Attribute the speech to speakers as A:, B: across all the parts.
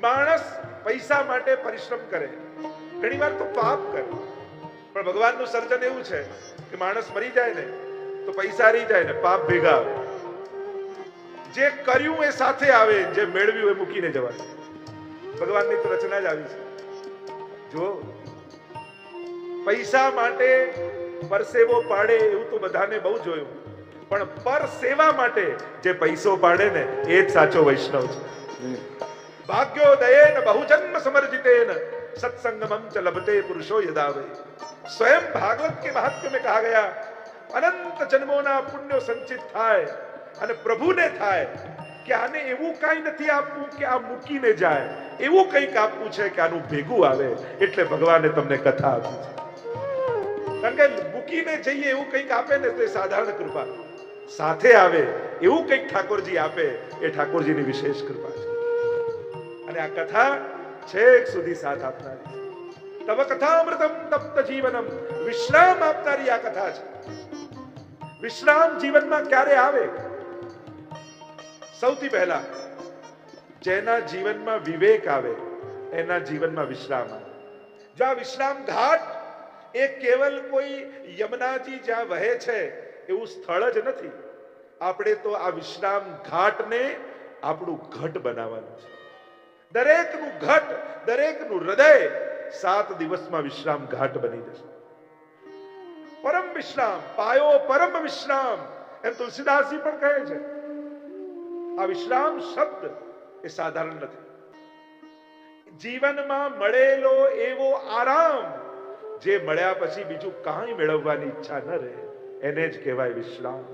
A: માણસ પૈસા માટે પરિશ્રમ કરે, ઘણી વાર તો પાપ કરે, પણ ભગવાનનું સર્જન એવું છે કે માણસ મરી જાય ને તો પૈસા રહી જાય ને પાપ ભેગા આવે. જે કર્યું એ સાથે આવે, જે મેળવ્યું એ મૂકીને જવાય. ભગવાનની તો રચના જ આવી છે. જો પૈસા માટે પરસેવો પાડે એવું તો બધાને બહુ જોયું, પણ પર સેવા માટે જે પૈસો પાડે ને એ જ સાચો વૈષ્ણવ છે. ભાગ્યોદયેન બહુજન્મ સમર્जितेन सत्संगमं च लभते पुरुषो यदा वै. स्वयं भागवत के महात्म्य में कहा गया, अनंत जन्मोना पुण्यो संचित થાય અને પ્રભુને થાય કે આને એવું કઈ નથી આપવું કે આ મૂકીને જાય, એવું કંઈક આપવું છે કે આનું ભેગું આવે. એટલે ભગવાને તમને કથા આપી છે. કારણ કે મૂકીને જઈએ એવું કંઈક આપે ને તો એ સાધારણ કૃપા, સાથે આવે એવું કંઈક ઠાકોરજી આપે એ ઠાકોરજીની વિશેષ કૃપા છે. અને આ કથા છેક સુધી સાથ આપનારી છે. તવ કથામૃતમ તપ્ત જીવનમ, વિશ્રામ આપનારી આ કથા છે. વિશ્રામ જીવનમાં ક્યારે આવે? સૌથી પહેલા જેના જીવનમાં વિવેક આવે એના જીવનમાં વિશ્રામ આવે. જો આ વિશ્રામ ઘાટ એ કેવલ કોઈ યમુનાજી જ્યાં વહે છે એવું સ્થળ જ નથી. આપણે તો આ વિશ્રામ ઘાટને આપણું ઘટ બનાવવાનું છે. દરેકનું ઘટ, દરેકનું હૃદય 7 દિવસમાં વિશ્રામ ઘાટ બની જશે. પરમ વિશ્રામ પાયો, પરમ વિશ્રામ એમ તુલસીદાસજી પણ કહે છે. આ વિશ્રામ શબ્દ એ સાધારણ નથી. જીવનમાં મળેલો એવો આરામ જે મળ્યા પછી બીજું કાંઈ મેળવવાની ઈચ્છા ન રહે એને જ કહેવાય વિશ્રામ.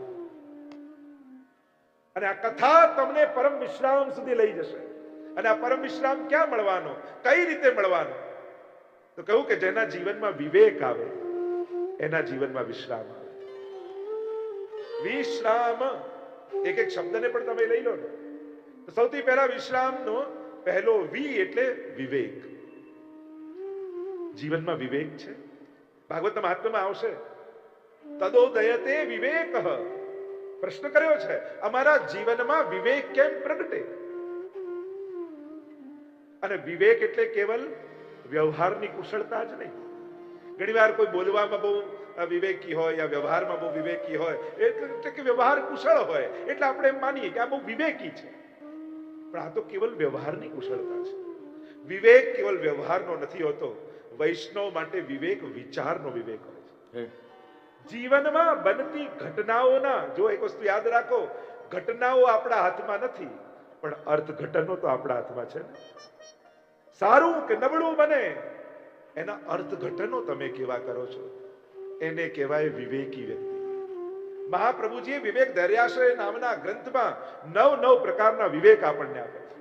A: અને આ કથા તમને પરમ વિશ્રામ સુધી લઈ જશે. અને આ પરમ વિશ્રામ ક્યાં મળવાનો, કઈ રીતે મળવાનો? તો કહ્યું કે જેના જીવનમાં વિવેક આવે એના જીવનમાં વિશ્રામ આવે. વિશ્રામ એક એક શબ્દને પણ તમે લઈ લો ને તો સૌથી પહેલા વિશ્રામનો પહેલો વી એટલે વિવેક. જીવનમાં વિવેક છે. ભાગવતના મહાત્મ્યમાં આવશે, તદોદયતે વિવેક. પ્રશ્ન કર્યો છે, અમારા જીવનમાં વિવેક કેમ પ્રગટે? અને વિવેક એટલે કેવલ વ્યવહારની કુશળતા જ નહીં. ઘણીવાર કોઈ બોલવામાં બહુ વિવેકી હોય યા વ્યવહારમાં બહુ વિવેકી હોય, એટલે કે વ્યવહાર કુશળ હોય એટલે આપણે એમ માનીએ કે આ બહુ વિવેકી છે. પણ આ તો કેવલ વ્યવહારની કુશળતા છે. વિવેક કેવલ વ્યવહારનો નથી હોતો. વૈષ્ણવ માટે વિવેક વિચારનો વિવેક હોય છે. જીવનમાં બનતી ઘટનાઓના, જો એક વસ્તુ યાદ રાખો, ઘટનાઓ આપણા હાથમાં નથી પણ અર્થઘટનો તો આપણા હાથમાં છે ને. સારું કે નબળું બને એના અર્થઘટનો તમે કેવા કરો છો એને કહેવાય વિવેકી વ્યક્તિ. મહાપ્રભુજીએ વિવેક ધૈર્યાશ્રય નામના ગ્રંથમાં 9 પ્રકારના વિવેક આપણને આપે છે.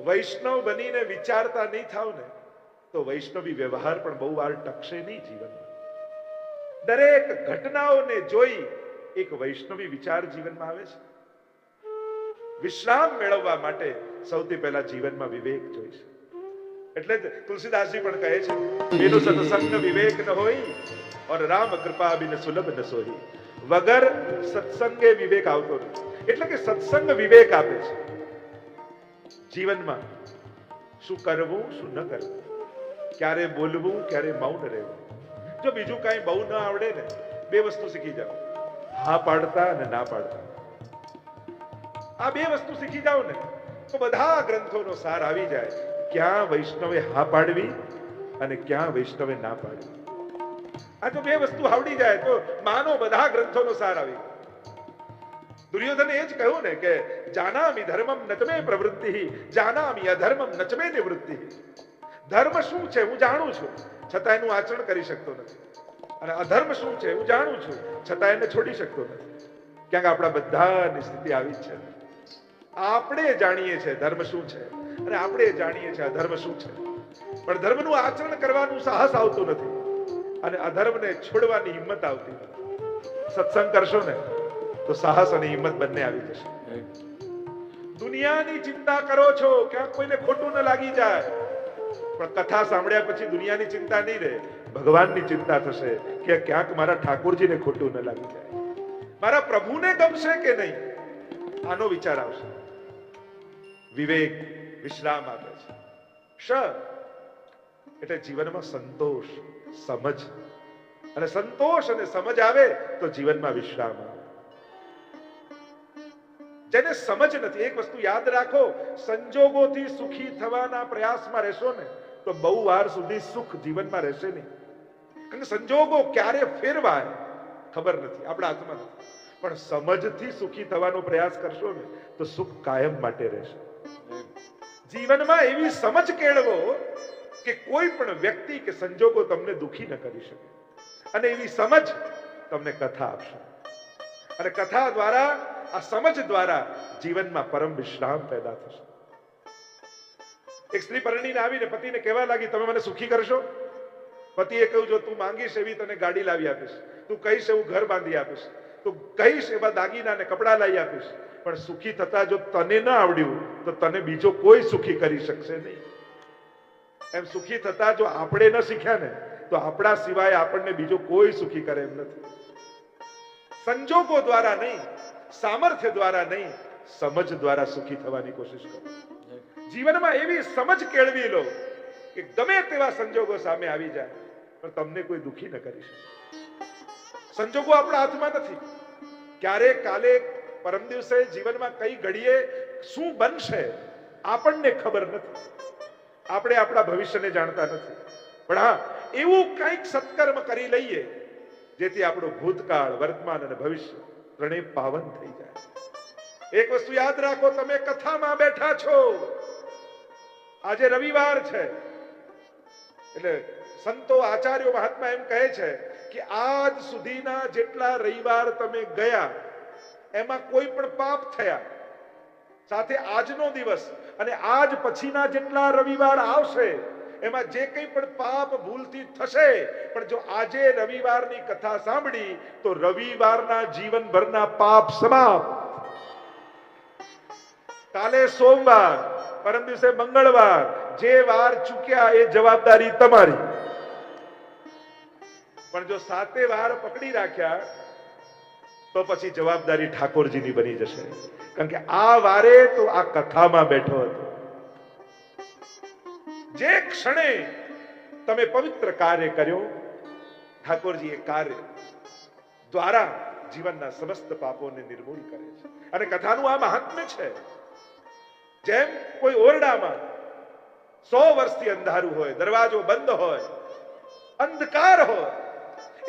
A: વૈષ્ણવ બનીને વિચારતા નહીં થાવ ને તો વૈષ્ણવી વ્યવહાર પણ બહુ વાર ટકશે નહીં જીવનમાં. દરેક ઘટનાઓને જોઈ એક વૈષ્ણવી વિચાર જીવનમાં આવે છે. વિશ્રામ મેળવવા માટે સૌથી પહેલા જીવનમાં વિવેક જોઈશે. એટલે જ તુલસીદાસજી પણ કહે છે, એનો સત્સંગ વિવેક ન હોય ઓર રામ કૃપા બિન સુલભ ન સોહી. વગર સત્સંગે વિવેક આવતો નથી. એટલે કે સત્સંગ વિવેક આપે છે. જીવનમાં શું કરવું, શું ન કરવું, ક્યારે બોલવું, ક્યારે મૌન રહેવું. જો બીજું કાંઈ બહુ ન આવડે ને 2 વસ્તુ શીખી જાઓ, હા પાડતા અને ના પાડતા. આ 2 વસ્તુ શીખી જાઓ ને તો બધા ગ્રંથોનો સાર આવી જાય. ક્યાં વૈષ્ણવે હા પાડવી અને ક્યાં વૈષ્ણવે ના પાડવી. આ જો 2 વસ્તુ આવડી જાય તો માનો બધા ગ્રંથોનો સાર આવી જાય. દુર્યોધને એ જ કહ્યું ને કે જાનામિ ધર્મમ નચમે પ્રવૃત્તિ, જાનામિ અધર્મમ નચમે નિવૃત્તિ. ધર્મ શું છે હું જાણું છું છતાં એનું આચરણ કરી શકતો નથી, અને અધર્મ શું છે હું જાણું છું છતાં એને છોડી શકતો નથી. ક્યાંક આપણા બધાની સ્થિતિ આવી જ છે. આપણે જાણીએ છીએ ધર્મ શું છે અને આપણે જાણીએ છીએ અધર્મ શું છે, પણ ધર્મનું આચરણ કરવાનું સાહસ આવતું નથી અને અધર્મને છોડવાની હિંમત આવતી નથી. સત્સંગ કરશો ને તો સાહસ અને હિંમત બંને આવી જશે. દુનિયાની ચિંતા કરો છો ક્યાંક કોઈને ખોટું ન લાગી જાય, પણ કથા સાંભળ્યા પછી દુનિયાની ચિંતા નહીં રહે, ભગવાનની ચિંતા થશે કે ક્યાંક મારા ઠાકોરજીને ખોટું ન લાગી જાય, મારા પ્રભુને ગમશે કે નહીં, આનો વિચાર આવશે. વિવેક વિશ્રામ આપે છે. શ એટલે જીવનમાં સંતોષ, સમજ, અને સંતોષ અને સમજ આવે તો જીવનમાં વિશ્રામ આવે. જેને સમજ નથી, એક વસ્તુ યાદ રાખો, સંજોગોથી સુખી થવાના પ્રયાસમાં રહેશો ને તો બહુ વાર સુધી સુખ જીવનમાં રહેશે નહીં. કારણ કે સંજોગો ક્યારે ફેરવાય ખબર નથી, આપણા હાથમાં નથી. પણ સમજથી સુખી થવાનો પ્રયાસ કરશો ને તો સુખ કાયમ માટે રહેશે. જીવનમાં એવી સમજ કેળવો કે કોઈ પણ વ્યક્તિ કે સંજોગો તમને દુખી ન કરી શકે, અને એવી સમજ તમને કથા આપશે. અને કથા દ્વારા, આ સમજ દ્વારા જીવનમાં પરમ વિશ્રામ પેદા થશે. એક સ્ત્રી પરણીને આવીને પતિને કહેવા લાગી, તમે મને સુખી કરશો? પતિએ કહ્યું, જો તું માંગીશ એવી તને ગાડી લાવી આપીશ, તું કહીશ એવું ઘર બાંધી આપીશ, તું કહીશ એવા દાગીના ને કપડા લાવી આપીશ, પણ સુખી થતા જો તને ના આવડ્યું તો તને બીજો કોઈ સુખી કરી શકશે નહીં. એમ સુખી થતા જો આપણે ન શીખ્યા ને તો આપણા સિવાય આપણને બીજો કોઈ સુખી કરે એમ નથી. સંજોગો દ્વારા નહીં, સામર્થ્ય દ્વારા નહીં, સમજ દ્વારા સુખી થવાની કોશિશ કરો. જીવનમાં એવી સમજ કેળવી લો કે ગમે તેવા સંજોગો સામે આવી જાય પણ તમને કોઈ દુખી ન કરી શકે. સંજોગો આપણા હાથમાં નથી. ક્યારે, કાલે, પરમ દિવસે, જીવનમાં કઈ ઘડીએ શું બનશે આપણને ખબર નથી. આપણે આપણા ભવિષ્યને જાણતા નથી. પણ હા, એવું કંઈક સત્કર્મ કરી લઈએ જેથી આપણું ભૂતકાળ, વર્તમાન અને ભવિષ્ય ત્રણેય પાવન થઈ જાય. એક વસ્તુ યાદ રાખો, તમે કથામાં બેઠા છો. આજે રવિવાર છે એટલે સંતો, આચાર્યો, મહાત્મા એમ કહે છે કે આજ સુધીના જેટલા રવિવાર તમે ગયા એમાં કોઈ પણ પાપ થયા, સાથે આજનો દિવસ અને આજ પછીના જેટલા રવિવાર આવશે એમાં જે કંઈ પણ પાપ ભૂલથી થશે, પણ જો આજે રવિવારની કથા સાંભળી તો રવિવારના જીવનભરના પાપ સમાપ્ત. કાલે સોમવાર, પરમ દિવસે મંગળવાર, જે વાર ચૂક્યા એ જવાબદારી તમારી. પણ જો 7 વાર પકડી રાખ્યા તો પછી જવાબદારી ઠાકોરજીની બની જશે. કારણ કે આ વારે તો આ કથામાં બેઠો હતો. જે ક્ષણે તમે પવિત્ર કાર્ય કર્યો, ઠાકોરજી એ કાર્ય દ્વારા જીવનના સમસ્ત પાપોને નિર્મૂલ કરે છે. અને કથાનું આ મહાત્મ્ય છે. જેમ કોઈ ઓરડામાં 100 વર્ષથી અંધારું હોય, દરવાજો બંધ હોય, અંધકાર હોય,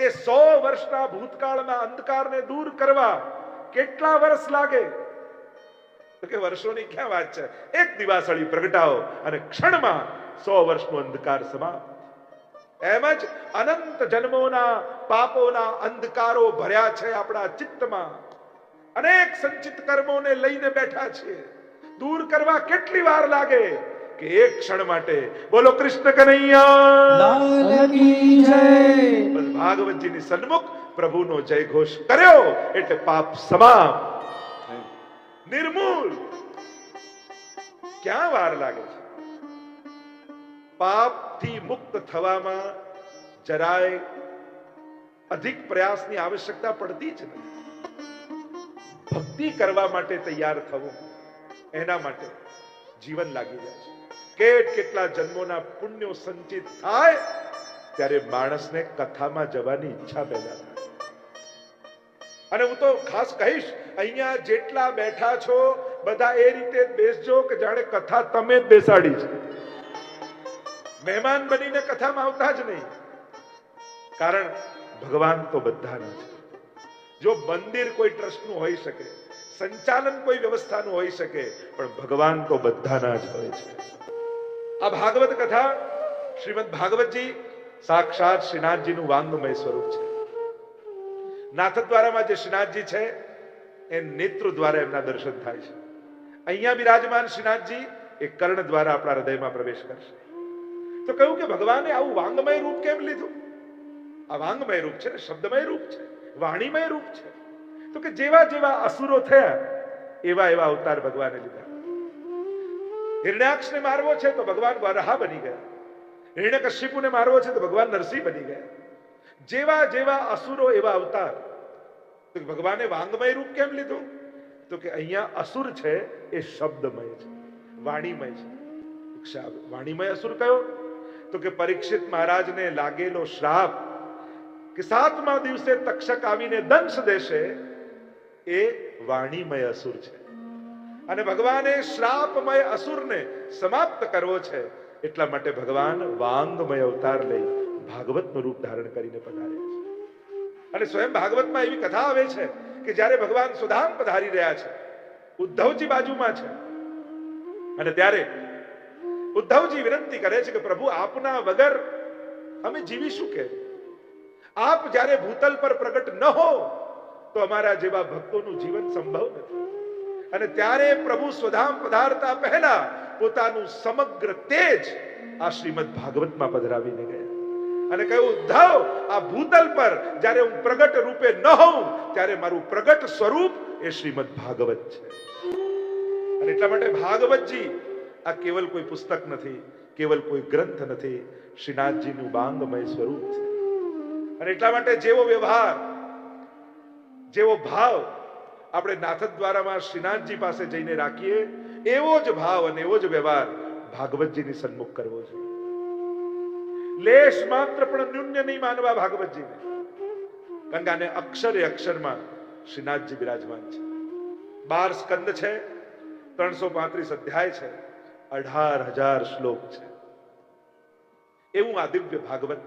A: એ 100 વર્ષના ભૂતકાળના અંધકારને દૂર કરવા કેટલા વર્ષ લાગે? તો કે વર્ષોની ક્યાં વાત છે, એક દિવાસળી પ્રગટાવો અને ક્ષણમાં 100 વર્ષનો અંધકાર સમાપ્ત. એમ જ અનંત જન્મોના પાપોના અંધકારો ભર્યા છે આપણા ચિત્તમાં. અનેક સંચિત કર્મોને લઈને બેઠા છીએ. દૂર કરવા કેટલી વાર લાગે કે એક ક્ષણ માટે. બોલો કૃષ્ણ કનૈયા લાલ કી જય. બસ ભાગવતજીની સન્મુખ પ્રભુનો જય ઘોષ કર્યો એટલે પાપ સમાપ્ત, નિર્મૂળ. ક્યાં વાર લાગે છે? પાપથી મુક્ત થવામાં જરાય અધિક પ્રયાસની આવશ્યકતા પડતી જ નથી. ભક્તિ કરવા માટે તૈયાર થવું, એના માટે જીવન લાગી જાય છે. કેટલા જન્મોના પુણ્યો સંચિત થાય ત્યારે માણસને કથામાં જવાની ઈચ્છા પેદા થાય. અને હું તો ખાસ કહીશ, અહીંયા જેટલા બેઠા છો બધા એ રીતે બેસજો કે જાણે કથા તમે જ બેસાડી છે. મહેમાન બનીને કથામાં આવતા જ નહીં. કારણ ભગવાન તો બધાના છે. જો મંદિર કોઈ ટ્રસ્ટનું હોઈ શકે, સંચાલન કોઈ વ્યવસ્થાનું હોઈ શકે, પણ ભગવાન તો બધાના જ હોય છે. આ ભાગવત કથા, શ્રીમદ ભાગવતજી સાક્ષાત શ્રીનાથજીનું વાંગમય સ્વરૂપ છે. નાથદ્વારામાં જે શ્રીનાથજી છે એ નેત્ર દ્વારા એમના દર્શન થાય છે. અહીંયા બિરાજમાન શ્રીનાથજી એ કર્ણ દ્વારા આપણા હૃદયમાં પ્રવેશ કરશે. તો કહ્યું કે ભગવાને આવું વાંગમય રૂપ કેમ લીધું? આ વાંગમય રૂપ છે, શબ્દમય રૂપ છે, વાણીમય રૂપ છે. તો કે જેવા જેવા અસુરો થયા એવા એવા અવતાર ભગવાને લીધા. હિરણ્યાક્ષને મારવો છે તો ભગવાન વરાહ બની ગયા. હિરણ્યકશ્યપુને મારવો છે તો ભગવાન નરસિંહ બની ગયા. જેવા જેવા અસુરો એવા અવતાર. તો ભગવાને વાંગમય રૂપ કેમ લીધું? તો કે અહીંયા અસુર છે એ શબ્દમય છે, વાણીમય છે. વાણીમય અસુર કયો? તો કે પરીક્ષિત મહારાજને લાગેલો શ્રાપ કે 7મા દિવસે તક્ષક આવીને દંશ દેશે, એ વાણીમય અસુર છે. અને ભગવાને શ્રાપમય અસુરને સમાપ્ત કરવો છે, એટલા માટે ભગવાન વાંગમય અવતાર લઈ ભાગવતનું રૂપ ધારણ કરીને પધાર્યા છે. અને સ્વયં ભાગવતમાં એવી કથા આવે છે કે જ્યારે ભગવાન સુધામ પધારી રહ્યા છે, ઉદ્ધવજી બાજુમાં છે, અને ત્યારે ઉદ્ધવજી વિનંતી કરે છે કે પ્રભુ આપના વગર અમે જીવીશું કે? આપ જ્યારે ભૂતલ પર પ્રગટ ન હો તો અમારા જેવા ભક્તોનું જીવન સંભવ નથી. અને ત્યારે પ્રભુ સ્વધામ પધારતા પહેલા પોતાનું સમગ્ર તેજ આ શ્રીમદ ભાગવતમાં પધરાવીને ગયા અને કહ્યું, ઉદ્ધવ, આ ભૂતલ પર જ્યારે હું પ્રગટ રૂપે ન હોઉં ત્યારે મારું પ્રગટ સ્વરૂપ એ શ્રીમદ ભાગવત છે. અને એટલા માટે ભાગવતજી આ કેવલ કોઈ પુસ્તક નથી, કેવલ કોઈ ગ્રંથ નથી, શ્રીનાથજીનું બાંગમય સ્વરૂપ છે. અને એટલા માટે જેવો વ્યવહાર, જેવો ભાવ આપણે નાથદ્વારામાં શ્રીનાથજી પાસે જઈને રાખીએ, એવો જ ભાવ અને એવો જ વ્યવહાર ભાગવતજીની સન્મુખ કરવો જોઈએ. લેશ માત્ર પણ ન્યૂન્ય નહીં માનવા ભાગવતજીને. ગંગાને અક્ષરે અક્ષરમાં શ્રીનાથજી બિરાજમાન છે. 12 સ્કંદ છે, 335 અધ્યાય છે, 18,000 શ્લોક છે. એવું આ દિવ્ય ભાગવત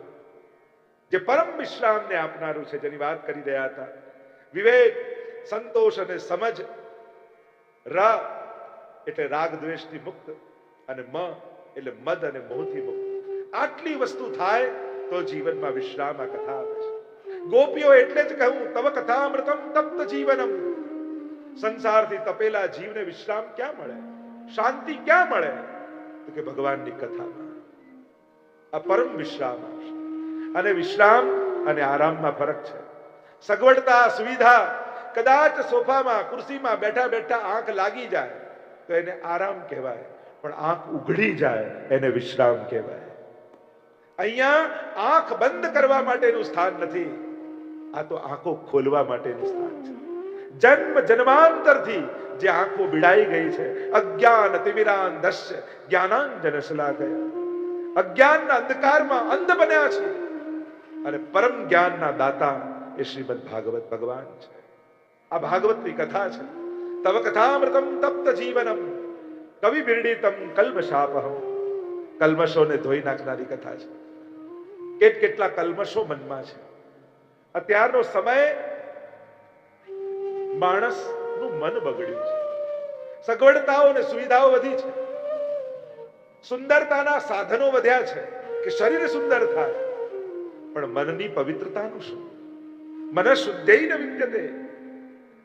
A: જે પરમ વિશ્રામને આપનારું છે, જેની વાત કરી રહ્યા હતા. વિવેક, સંતોષ અને સમજ, ર એટલે રાગ દ્વેષથી મુક્ત, અને મ એટલે મદ અને મોહથી મુક્ત. આટલી વસ્તુ થાય તો જીવનમાં વિશ્રામ આ કથા આવે છે. ગોપીઓ એટલે જ કહું, તવ કથામૃતમ તપ્ત જીવનમ. સંસારથી તપેલા જીવને વિશ્રામ ક્યાં મળે, શાંતિ ક્યાં મળે? તો કે ભગવાનની કથામાં આ પરમ વિશ્રામ આવશે. અને વિશ્રામ અને આરામમાં ફરક છે. સગવડતા, સુવિધા, કદાચ સોફામાં ખુરશીમાં બેઠા બેઠા આંખ લાગી જાય તો એને આરામ કહેવાય, પણ આંખ ઉઘડી જાય એને વિશ્રામ કહેવાય. અહીંયા આંખ બંધ કરવા માટેનું સ્થાન નથી, આ તો આંખો ખોલવા માટેનું સ્થાન છે. જન્મ જન્માંતરથી જે આંખો ભીડાઈ ગઈ છે, અજ્ઞાન તિમિરાંધસ્ય જ્ઞાનાંજન શલાકયા, અજ્ઞાનના અંધકારમાં અંધ બન્યા છે, અને પરમ જ્ઞાનના દાતા એ શ્રીમદ ભાગવત ભગવાન છે. આ ભાગવતની કથા છે. તવ કથામૃતમ તપ્ત જીવનમ કવિ બિરડીતમ કલ્મશાપહમ. કલ્મશોને ધોઈ નાખનારી કથા છે. કેટલા કલ્મશો મનમાં છે. અત્યારનો સમય માણસનું મન બગડ્યું છે. સગવડતાઓ અને સુવિધાઓ વધી છે, સુંદરતાના સાધનો વધ્યા છે કે શરીર સુંદર થાય, પણ મનની પવિત્રતાનું શું? મન શુદ્ધૈન વિદ્યતે.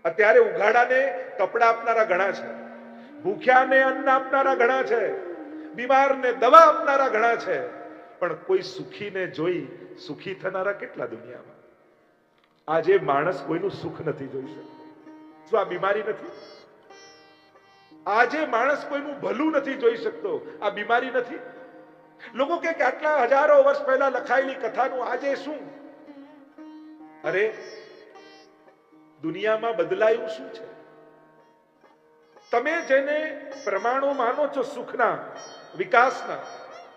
A: અત્યારે ઉઘાડાને કપડા આપનારા ઘણા છે, ભૂખ્યાને અન્ન આપનારા ઘણા છે, બીમારને દવા આપનારા ઘણા છે, પણ કોઈ સુખીને જોઈ સુખી થનારા કેટલા દુનિયામાં? આજે માણસ કોઈનું સુખ નથી જોઈ શકતો. શું આ બીમારી નથી? આજે માણસ કોઈનું ભલું નથી જોઈ શકતો, આ બીમારી નથી? લોકો કે આટલા હજારો વર્ષ પહેલા લખાયેલી કથાનું આજે શું? અરે, દુનિયામાં બદલાયું શું છે? તમે જેને પ્રમાણો માનો છો સુખના, વિકાસના,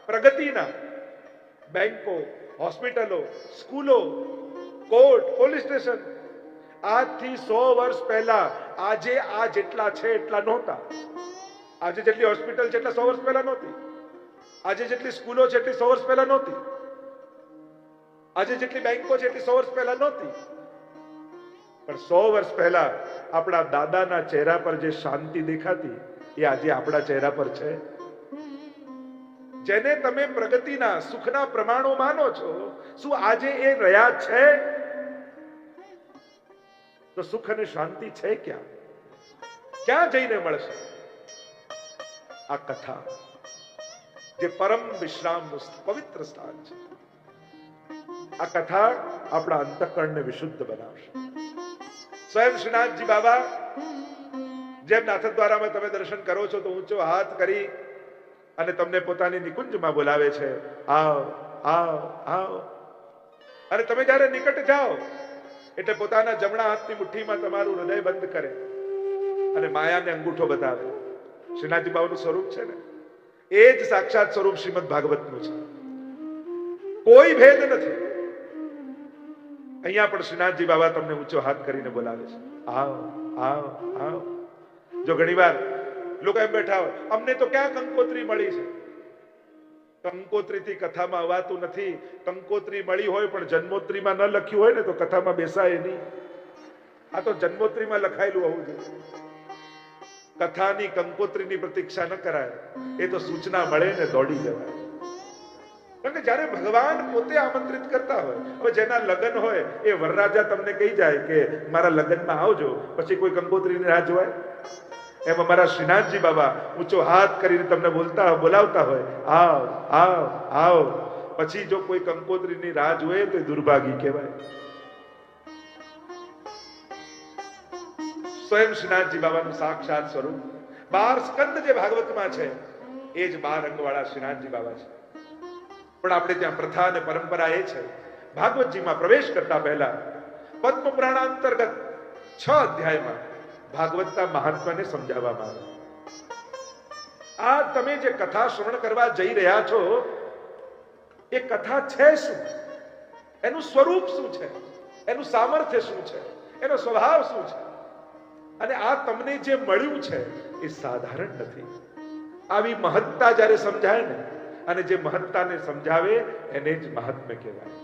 A: પ્રગતિના, બેંકો, હોસ્પિટલો, સ્કૂલો, કોર્ટ, પોલીસ સ્ટેશન, આજથી 100 વર્ષ પહેલા આજે આ જેટલા છે એટલા નહોતા. આજે જેટલી હોસ્પિટલ છે એટલા 100 વર્ષ પહેલા નહોતી. આજે જેટલી સ્કૂલો છે એટલી 100 વર્ષ પહેલા નહોતી. આજે જેટલી બેંકો છે એટલી 100 વર્ષ પહેલા નહોતી. પણ 100 વર્ષ પહેલા આપણા દાદાના ચહેરા પર જે શાંતિ દેખાતી એ આજે આપણા ચહેરા પર છે. જેને તમે પ્રગતિના, સુખના પ્રમાણો માનો છો, શું આજે એ રહ્યા છે? તો સુખ અને શાંતિ છે ક્યાં? ક્યાં જઈને મળશે? આ કથા જે પરમ વિશ્રામનું પવિત્ર સ્થાન છે, આ કથા આપણા અંતઃકરણને વિશુદ્ધ બનાવશે. સ્વયં શ્રીનાથજી બાબા જેમ નાથદ્વારામાં તમે દર્શન કરો છો તો ઊંચો હાથ કરી અને તમને પોતાની નિકુંજમાં બોલાવે છે, આવ આવ આવ. અને તમે જ્યારે નિકટ જાઓ એટલે પોતાના જમણા હાથની મુઠ્ઠીમાં તમારું હૃદય બંધ કરે અને માયાને અંગૂઠો બતાવે. શ્રીનાથજી બાબાનું સ્વરૂપ છે ને, એ જ સાક્ષાત સ્વરૂપ શ્રીમદ ભાગવતનું છે. કોઈ ભેદ નથી. અહીંયા પણ શ્રીનાથજી બાબા તમને ઊંચો હાથ કરીને બોલાવે છે, આવો આવો આવો. જો ઘણીવાર લોકો એમ બેઠા હોય, અમને તો ક્યાં કંકોત્રી મળી છે. કંકોત્રીથી કથામાં અવાતું નથી. કંકોત્રી મળી હોય પણ જન્મોત્રીમાં ન લખ્યું હોય ને તો કથામાં બેસાય નહીં. આ તો જન્મોત્રીમાં લખાયેલું હોવું જોઈએ. કથાની કંકોત્રીની પ્રતીક્ષા ન કરાય. એ તો સૂચના મળે ને દોડી જવાય. કારણ કે જ્યારે ભગવાન પોતે આમંત્રિત કરતા હોય, હવે જેના લગ્ન હોય એ વરરાજા તમને કહી જાય કે મારા લગ્નમાં આવજો, પછી કોઈ કંકોત્રીની રાહ જોવાય? એમ અમારા શ્રીનાથજી બાબા ઊંચો હાથ કરીને તમને બોલાવતા હોય, આવ આવ આવ. પછી જો કોઈ કંકોત્રીની રાહ જોવે તો એ દુર્ભાગી કહેવાય. સ્વયં શ્રીનાથજી બાબાનું સાક્ષાત સ્વરૂપ 12 સ્કંદ જે ભાગવતમાં છે એ જ 12 અંગવાળા શ્રીનાથજી બાબા છે. પણ આપણે ત્યાં પ્રથા અને પરંપરા એ છે, ભાગવતજીમાં પ્રવેશ કરતા પહેલા પદ્મ પુરાણ અંતર્ગત 6 અધ્યાયમાં ભાગવતના મહાત્માને સમજાવવામાં આવે. આ તમે જે કથા શ્રવણ કરવા જઈ રહ્યા છો એ કથા છે શું, એનું સ્વરૂપ શું છે, એનું સામર્થ્ય શું છે, એનો સ્વભાવ શું છે, અને આ તમને જે મળ્યું છે એ સાધારણ નથી. આવી મહત્તા જ્યારે સમજાય ને, અને જે મહત્તાને સમજાવે એને જ મહાત્મ્ય કહેવાય.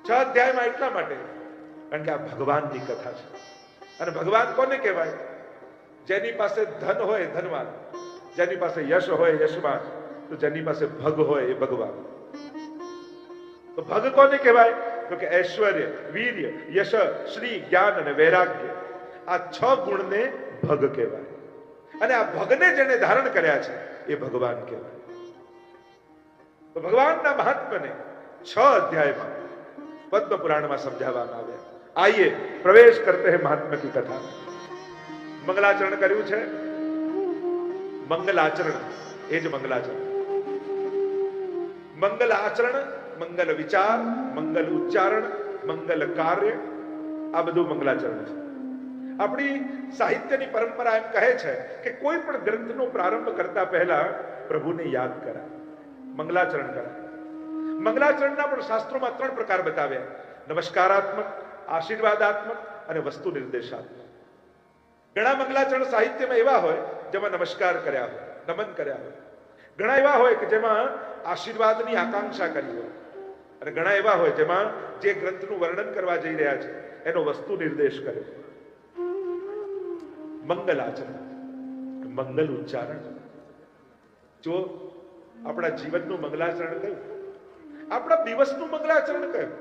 A: 6 અધ્યાયમાં એટલા માટે કારણ કે આ ભગવાનની કથા છે. અને ભગવાન કોને કહેવાય? જેની પાસે ધન હોય ધનવાન, જેની પાસે યશ હોય યશવાન, તો જેની પાસે ભગ હોય એ ભગવાન. તો ભગ કોને કહેવાય? તો કે ઐશ્વર્ય, વીર્ય, યશ, શ્રી, જ્ઞાન અને વૈરાગ્ય, આ 6 ગુણને ભગ કહેવાય. અને આ ભગને જેને ધારણ કર્યા છે એ ભગવાન કહેવાય. તો ભગવાનના મહાત્મ્યને 6 અધ્યાયમાં પદ્મ પુરાણમાં સમજાવવામાં આવ્યા. आइए प्रवेश करते हैं महात्मा की कथा. मंगलाचरण કર્યું છે. મંગલાચરણ એ જ મંગલાચરણ. મંગલ આચરણ, મંગલ વિચાર, મંગલ ઉચ્ચારણ, મંગલ કાર્ય, આ બધું મંગલાચરણ છે. આપણી સાહિત્યની પરંપરા એમ કહે છે કે કોઈ પણ ગ્રંથનો પ્રારંભ કરતા પહેલા પ્રભુને યાદ કરાય, મંગલાચરણ કરાય. મંગલાચરણના પણ શાસ્ત્રોમાં 3 પ્રકાર બતાવ્યા: નમસ્કારાત્મક, આશીર્વાદાત્મક અને વસ્તુ નિર્દેશાત્મક. ઘણા મંગલાચરણ સાહિત્યમાં એવા હોય જેમાં નમસ્કાર કર્યા હોય, નમન કર્યા હોય. ઘણા એવા હોય કે જેમાં આશીર્વાદની આકાંક્ષા કરી હોય, અને ઘણા એવા હોય જેમાં જે ગ્રંથનું વર્ણન કરવા જઈ રહ્યા છે એનો વસ્તુ નિર્દેશ કર્યો. મંગલાચરણ, મંગલ ઉચ્ચારણ. જો આપણા જીવનનું મંગલાચરણ કયું, આપણા દિવસનું મંગલાચરણ કયું?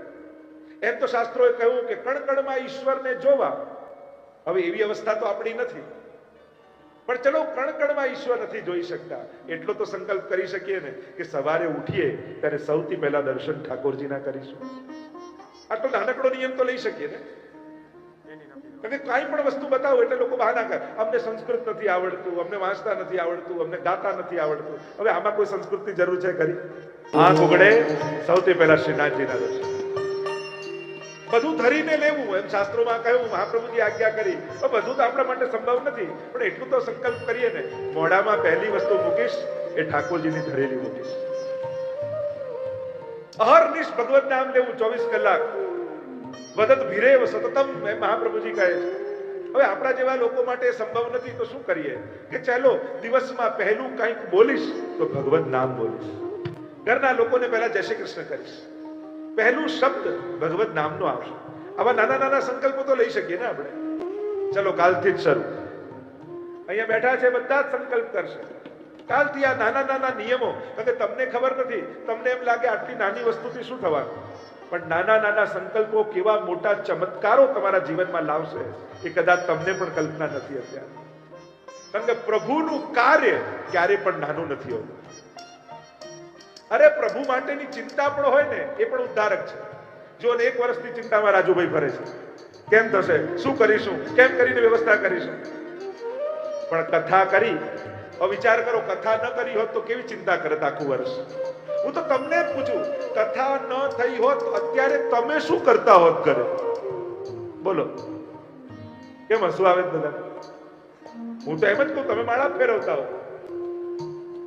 A: એમ તો શાસ્ત્રોએ કહ્યું કે કણ કણમાં ઈશ્વરને જોવા. હવે એવી અવસ્થા તો આપણી નથી, પણ ચલો કણ કણમાં ઈશ્વર નથી જોઈ શકતા, એટલો તો સંકલ્પ કરી શકીએ ને કે સવારે ઉઠીએ ત્યારે સૌથી પહેલા દર્શન ઠાકોરજીના કરીશું. આટલો નાનકડો નિયમ તો લઈ શકીએ ને. કારણ કે કાંઈ પણ વસ્તુ બતાવો એટલે લોકો બહાના કરે, અમને સંસ્કૃત નથી આવડતું, અમને વાંચતા નથી આવડતું, અમને ગાતા નથી આવડતું. હવે આમાં કોઈ સંસ્કૃતની જરૂર છે ખરી? આંખ ઉગડે સૌથી પહેલા શ્રીનાથજીના દર્શન. બધું ધરીને લેવું એમ શાસ્ત્રોમાં કહ્યું, મહાપ્રભુજી આજ્ઞા કરી. બધું તો આપણા માટે સંભવ નથી, પણ એટલું તો સંકલ્પ કરીએ ને, મોઢામાં પહેલી વસ્તુ મૂકીશ એ ઠાકોરજીની ધરેલી મૂકીશ. અહર્નિશ ભગવત નામ લેવું 24 કલાક. વદત ભીરેવ સતતમ એમ મહાપ્રભુજી કહે છે. હવે આપણા જેવા લોકો માટે સંભવ નથી તો શું કરીએ કે ચાલો દિવસમાં પહેલું કંઈક બોલીશ તો ભગવત નામ બોલીશ. ઘરના લોકોને પહેલા જય શ્રી કૃષ્ણ કરીશ, પહેલું શબ્દ ભગવત નામનો આવશે. આવા નાના નાના સંકલ્પો તો લઈ શકીએ ને આપણે. ચલો કાલથી જ શરૂ. અહીંયા બેઠા છે બધા જ સંકલ્પ કરશે કાલથી. આ નાના નાના નિયમો, કારણ કે તમને ખબર નથી, તમને એમ લાગે આટલી નાની વસ્તુથી શું થવાનું, પણ નાના નાના સંકલ્પો કેવા મોટા ચમત્કારો તમારા જીવનમાં લાવશે એ કદાચ તમને પણ કલ્પના નથી અત્યારે. કારણ કે પ્રભુનું કાર્ય ક્યારે પણ નાનું નથી હોતું. અરે પ્રભુ માટેની ચિંતા પણ હોય ને એ પણ ઉદ્ધારક છે. જો 1 વર્ષની ચિંતામાં રાજુભાઈ ફરે છે, કેમ થશે, શું કરીશું, કેમ કરીને વ્યવસ્થા કરીશું. પણ કથા કરી, વિચાર કરો, કથા ન કરી હોત તો કેવી ચિંતા કરત આખું વર્ષ. હું તો તમને જ પૂછું, કથા ન થઈ હોત તો અત્યારે તમે શું કરતા હોત ઘરે? બોલો, કેમ હસવું આવે બધા? હું તો એમ જ કહું, તમે માળા ફેરવતા હો.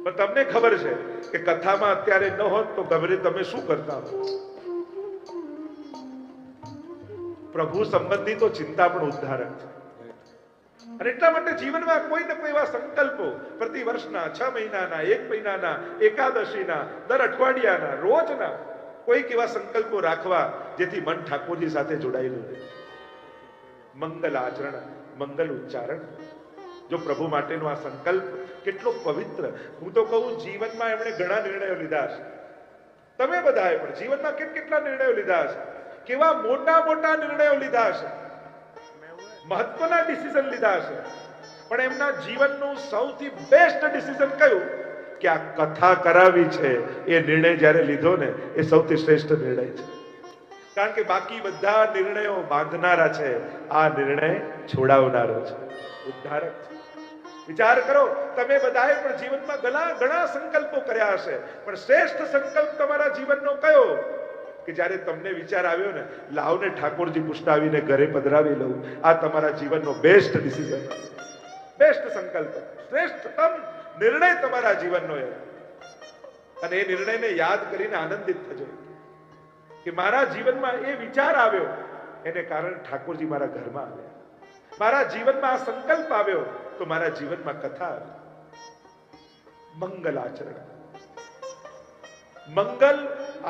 A: પણ તમને ખબર છે કે કથામાં અત્યારે ન હોત તો ગભરે તમે શું કરતા હો? પ્રભુ સંબંધી તો ચિંતા પણ ઉદ્ધારક છે. અને એટલા માટે જીવનમાં કોઈ ને કોઈ એવા સંકલ્પો પ્રતિ વર્ષના, 6 મહિનાના, 1 મહિનાના, એકાદશીના, દર અઠવાડિયાના, રોજના કોઈક એવા સંકલ્પો રાખવા જેથી મન ઠાકોરજી સાથે જોડાયેલું રહે. મંગલ આચરણ, મંગલ ઉચ્ચારણ. જો પ્રભુ માટેનો આ સંકલ્પ કેટલો પવિત્ર. હું તો કહું, જીવનમાં એમણે ઘણા નિર્ણયો લીધા છે. તમે બધાએ પણ જીવનમાં કેટલા નિર્ણયો લીધા છે. કેવા મોટા મોટા નિર્ણયો લીધા છે, મહત્વના ડિસિઝન લીધા છે. પણ એમના જીવનનું સૌથી બેસ્ટ ડિસિઝન કયું? કે આ કથા કરાવી છે. એ નિર્ણય જ્યારે લીધો ને, એ સૌથી શ્રેષ્ઠ નિર્ણય છે. કારણ કે બાકી બધા નિર્ણયો બાંધનારા છે, આ નિર્ણય છોડાવનારો છે, ઉદ્ધારક છે. વિચાર કરો, તમે બધાએ પણ જીવનમાં ઘણા સંકલ્પો કર્યા હશે, પણ શ્રેષ્ઠ સંકલ્પ તમારા જીવનનો કયો? કે જ્યારે તમને વિચાર આવ્યો ને, લાવને ઠાકોરજી પુષ્ટાવીને ઘરે પધરાવી લઉં, આ તમારા જીવનનો બેસ્ટ ડિસિઝન, બેસ્ટ સંકલ્પ, શ્રેષ્ઠતમ નિર્ણય તમારા જીવનનો એ. અને એ નિર્ણયને યાદ કરીને આનંદિત થજો કે મારા જીવનમાં એ વિચાર આવ્યો, એને કારણે ઠાકોરજી મારા ઘરમાં આવ્યા. મારા જીવનમાં આ સંકલ્પ આવ્યો તો મારા જીવનમાં કથા આવી. મંગલ આચરણ. મંગલ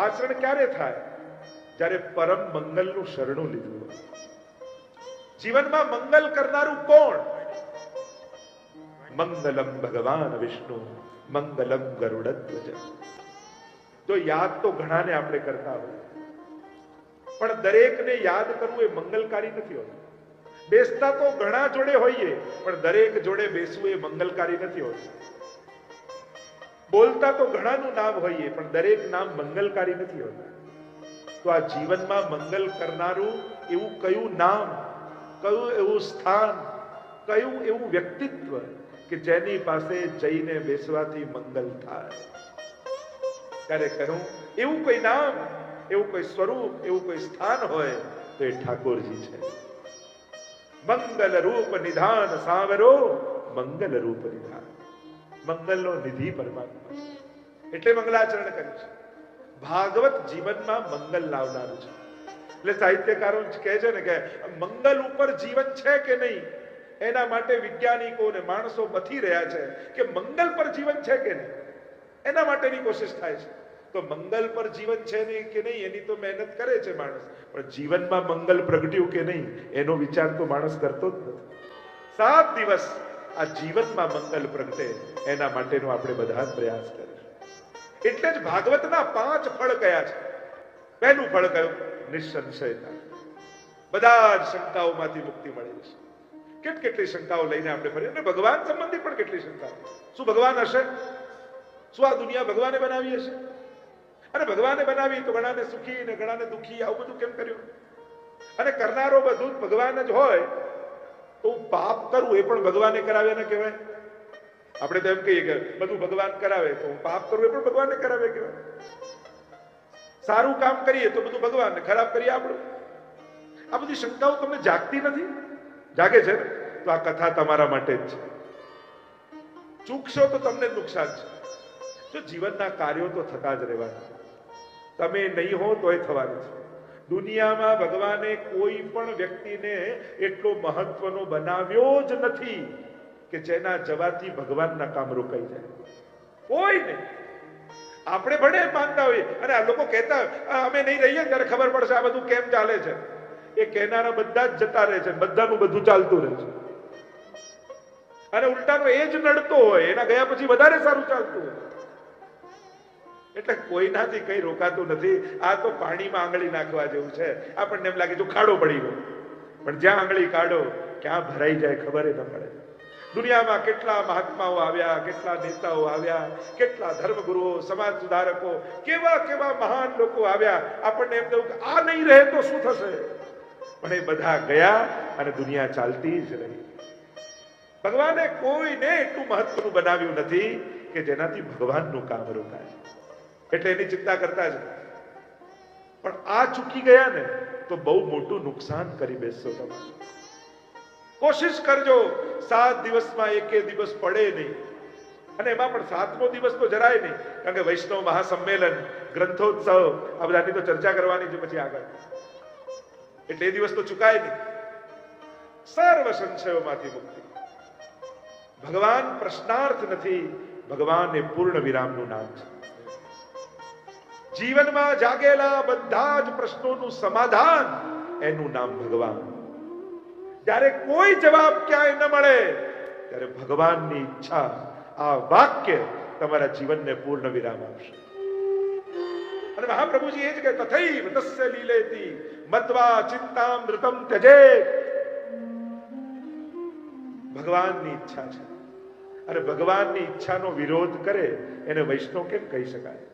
A: આચરણ ક્યારે થાય? જ્યારે પરમ મંગલનું શરણું લીધું હોય. જીવનમાં મંગલ કરનારું કોણ? મંગલમ ભગવાન વિષ્ણુ મંગલમ ગરુડધ્વજ. જો યાદ તો ઘણાને આપણે કરતા હોય, પણ દરેકને યાદ કરવું એ મંગલકારી નથી હોતું. બેસતા તો ઘણા જોડે હોઈએ, પણ દરેક જોડે બેસવું એ મંગલકારી નથી હોતું. બોલતા તો ઘણાનું નામ હોઈએ, પણ દરેક નામ મંગલકારી નથી હોતા. તો આ જીવનમાં મંગલ કરનારું એવું કયું નામ, કયું એવું સ્થાન, કયું એવું વ્યક્તિત્વ કે જેની પાસે જઈને બેસવાથી મંગલ થાય? ત્યારે કહું, એવું કોઈ નામ, એવું કોઈ સ્વરૂપ, એવું કોઈ સ્થાન હોય તો એ ઠાકોરજી છે. મંગલ રૂપ નિધાન સાવરો, મંગલ રૂપ નિધાન. મંગલનો નિધિ પરમાત્મા, એટલે મંગલાચરણ કર્યું છે. ભાગવત જીવનમાં મંગલ લાવનારું છે. એટલે સાહિત્યકારો કહે છે ને કે મંગલ ઉપર જીવન છે કે નહીં, એના માટે વૈજ્ઞાનિકો ને માણસો બથી રહ્યા છે કે મંગલ પર જીવન છે કે નહીં, એના માટેની કોશિશ થાય છે. તો મંગલ પર જીવન છે નહીં કે નહીં એની તો મહેનત કરે છે માણસ, પણ જીવનમાં મંગલ પ્રગટ્યું કે નહીં એનો વિચાર તો માણસ કરતો જ નથી. 7 દિવસ આ જીવનમાં મંગલ પ્રગટે એના માટેનો આપણે બધા પ્રયાસ કરીશું. એટલે જ ભાગવતના 5 ફળ કયા છે. પહેલું ફળ કયું? નિસંશયતા. બધા જ શંકાઓમાંથી મુક્તિ મળે છે. કેટલી શંકાઓ લઈને આપણે ફરીએ, અને ભગવાન સંબંધી પણ કેટલી શંકાઓ. શું ભગવાન હશે? શું આ દુનિયા ભગવાને બનાવી હશે? અને ભગવાને બનાવી તો ઘણાને સુખી ને ઘણાને દુખી, આવું બધું કેમ કર્યું? અને કરનારો બધું ભગવાન જ હોય તો પાપ કરવું એ પણ ભગવાને કરાવે ને કહેવાય? આપણે તો એમ કહીએ કે બધું ભગવાન કરાવે, તો પાપ કરવું એ પણ ભગવાને કરાવે કહેવાય. સારું કામ કરીએ તો બધું ભગવાન, ખરાબ કરીએ આપણું. આ બધી શંકાઓ તમને જાગતી નથી? જાગે છે ને? તો આ કથા તમારા માટે જ છે. ચૂકશો તો તમને જ નુકસાન છે. જો જીવનના કાર્યો તો થતા જ રહેવાના, તમે નહીં હો તોય થવાનું છે. દુનિયામાં ભગવાને કોઈ પણ વ્યક્તિને એટલો મહત્વનો બનાવ્યો જ નથી કે જેના જવાથી ભગવાનના કામ રોકાઈ જાય. કોઈ નહીં. આપણે ભલે માનતા હોઈએ, અને આ લોકો કહેતા અમે નહીં રહીએ ત્યારે ખબર પડશે આ બધું કેમ ચાલે છે. એ કહેનારા બધા જ જતા રહે છે, બધાનું બધું ચાલતું રહે છે. અને ઉલટાનો એ જ નડતો હોય, એના ગયા પછી વધારે સારું ચાલતું હોય. એટલે કોઈનાથી કઈ રોકાતું નથી. આ તો પાણીમાં આંગળી નાખવા જેવું છે. આપણને એમ લાગે જો ખાડો પડી ગયો, પણ જ્યાં આંગળી કાઢો ક્યાં ભરાઈ જાય ખબર ન પડે. દુનિયામાં કેટલા મહાત્માઓ આવ્યા, કેટલા નેતાઓ આવ્યા, કેટલા ધર્મગુરુઓ, સમાજ સુધારકો, કેવા કેવા મહાન લોકો આવ્યા. આપણને એમ થયું કે આ નહીં રહે તો શું થશે, પણ એ બધા ગયા અને દુનિયા ચાલતી જ રહી. ભગવાને કોઈને એટલું મહત્વનું બનાવ્યું નથી કે જેનાથી ભગવાનનું કામ રોકાય. એટલે એની ચિંતા કરતા જ. પણ આ ચૂકી ગયા ને તો બહુ મોટું નુકસાન કરી બેસશો તમે. કોશિશ કરજો 7 દિવસમાં એકે દિવસ પડે નહીં. અને એમાં પણ 7મો દિવસ તો જરાય નહીં, કારણ કે વૈષ્ણવ મહાસંમેલન, ગ્રંથોત્સવ આ બધાની તો ચર્ચા કરવાની છે પછી આગળ, એટલે એ દિવસ તો ચુકાય નહીં. સર્વ સંશયોમાંથી મુક્તિ. ભગવાન પ્રશ્નાર્થ નથી, ભગવાન એ પૂર્ણ વિરામનું નામ છે. જીવનમાં જાગેલા બધા જ પ્રશ્નોનું સમાધાન એનું નામ ભગવાન. જ્યારે કોઈ જવાબ ક્યાંય ન મળે ત્યારે ભગવાનની ઈચ્છા, આ વાક્ય તમારા જીવનને પૂર્ણ વિરામ આપશે. અને મહાપ્રભુજી એ જ કે તથૈવ તસ્ય લીલેતિ મત્વા ચિંતામૃતમ ત્યજેત. ભગવાનની ઈચ્છા છે, અને ભગવાનની ઈચ્છાનો વિરોધ કરે એને વૈષ્ણવ કેમ કહી શકાય?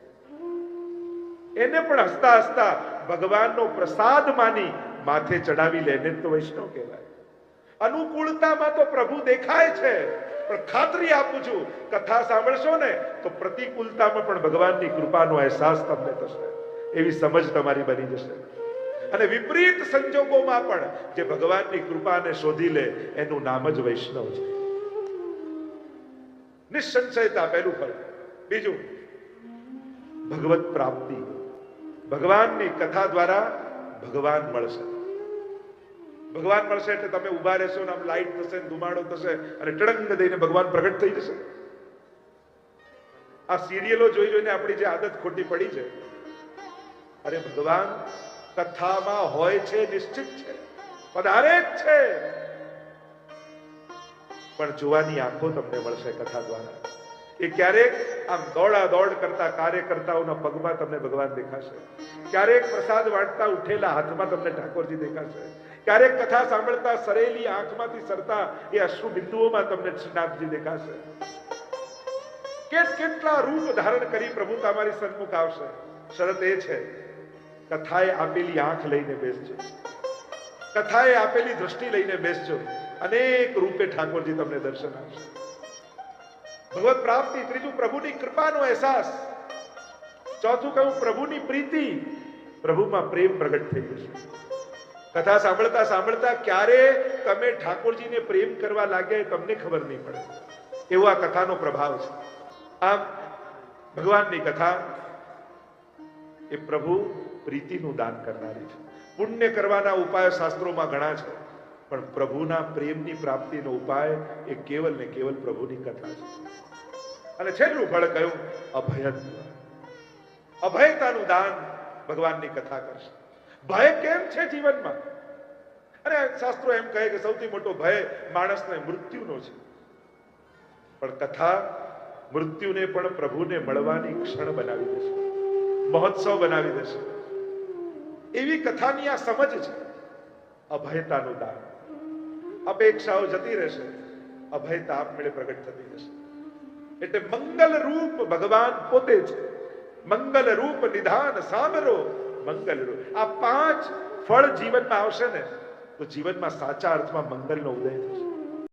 A: એને પણ હસતા હસતા ભગવાનનો પ્રસાદ માની માથે ચડાવી લે ને તો વૈષ્ણવ કહેવાય. અનુકૂળતામાં તો પ્રભુ દેખાય છે, પણ ખાતરી આપું છું, કથા સાંભળશો ને તો પ્રતિકૂળતામાં પણ ભગવાનની કૃપાનો અહેસાસ તમને થશે, એવી સમજ તમારી બની જશે. અને વિપરીત સંજોગોમાં પણ જે ભગવાનની કૃપાને શોધી લે એનું નામ જ વૈષ્ણવ છે. નિસંશયતા પહેલું ફળ. બીજું, ભગવત પ્રાપ્તિ. ભગવાનની કથા દ્વારા ભગવાન મળશે. ભગવાન મળશે એટલે તમે ઉભા રહેશો ને આમ લાઈટ થશે, ધુમાડો થશે અને ટડંગ દઈને ભગવાન પ્રગટ થઈ જશે. આ સિરિયલો જોઈ જોઈને આપણી જે આદત ખોટી પડી છે. અરે ભગવાન કથામાં હોય છે, નિશ્ચિત છે, પધારે જ છે, પણ જોવાની આંખો તમને મળશે કથા દ્વારા. એ ક્યારેક આમ દોડા દોડ કરતા કાર્યકર્તાઓના પગમાં તમને ભગવાન દેખાશે, ક્યારેક પ્રસાદ વાંટતા ઉઠેલા હાથમાં તમને ઠાકોરજી દેખાશે, ક્યારેક કથા સાંભળતા સરેલી આંખમાંથી સરતા એ અશ્રુ બિંદુઓમાં તમને શ્રીનાથજી દેખાશે. કેટલા રૂપ ધારણ કરી પ્રભુ તમારી સન્મુખ આવશે. શરત એ છે, કથાએ આપેલી આંખ લઈને બેસજો, કથાએ આપેલી દ્રષ્ટિ લઈને બેસજો, અનેક રૂપે ઠાકોરજી તમને દર્શન આપશે. ભગવત પ્રાપ્તિ. ત્રીજું, પ્રભુની કૃપાનો અહેસાસ. ચોથું કહ્યું, પ્રભુની પ્રીતિ. પ્રભુમાં પ્રેમ પ્રગટ થઈ જશે. કથા સાંભળતા સાંભળતા ક્યારે તમે ઠાકોરજીને પ્રેમ કરવા લાગ્યા એ તમને ખબર નહીં પડે, એવો આ કથાનો પ્રભાવ છે. આમ ભગવાનની કથા એ પ્રભુ પ્રીતિનું દાન કરનારી છે. પુણ્ય કરવાના ઉપાય શાસ્ત્રોમાં ઘણા છે, પણ પ્રભુના પ્રેમની પ્રાપ્તિનો ઉપાય એ કેવલ ને કેવલ પ્રભુની કથા છે. અને છેલ્લું ફળ કયું? અભયત્વ. અભયતાનું દાન ભગવાનની કથા કરશે. ભય કેમ છે જીવનમાં? અને શાસ્ત્રો એમ કહે કે સૌથી મોટો ભય માણસને મૃત્યુનો છે, પણ કથા મૃત્યુને પણ પ્રભુને મળવાની ક્ષણ બનાવી દેશે, મહોત્સવ બનાવી દેશે. એવી કથાની આ સમજ છે. અભયતાનું દાન. અપેક્ષાઓ જતી રહેશે, અભયતા આપમેળે પ્રગટ થતી જશે. એટલે મંગલ રૂપ ભગવાન પોતે છે. મંગલ રૂપ નિધાન સામરો મંગલ રૂપ. આ 5 ફળ જીવનમાં આવશે ને તો જીવનમાં સાચા અર્થમાં મંગલનો ઉદય થશે.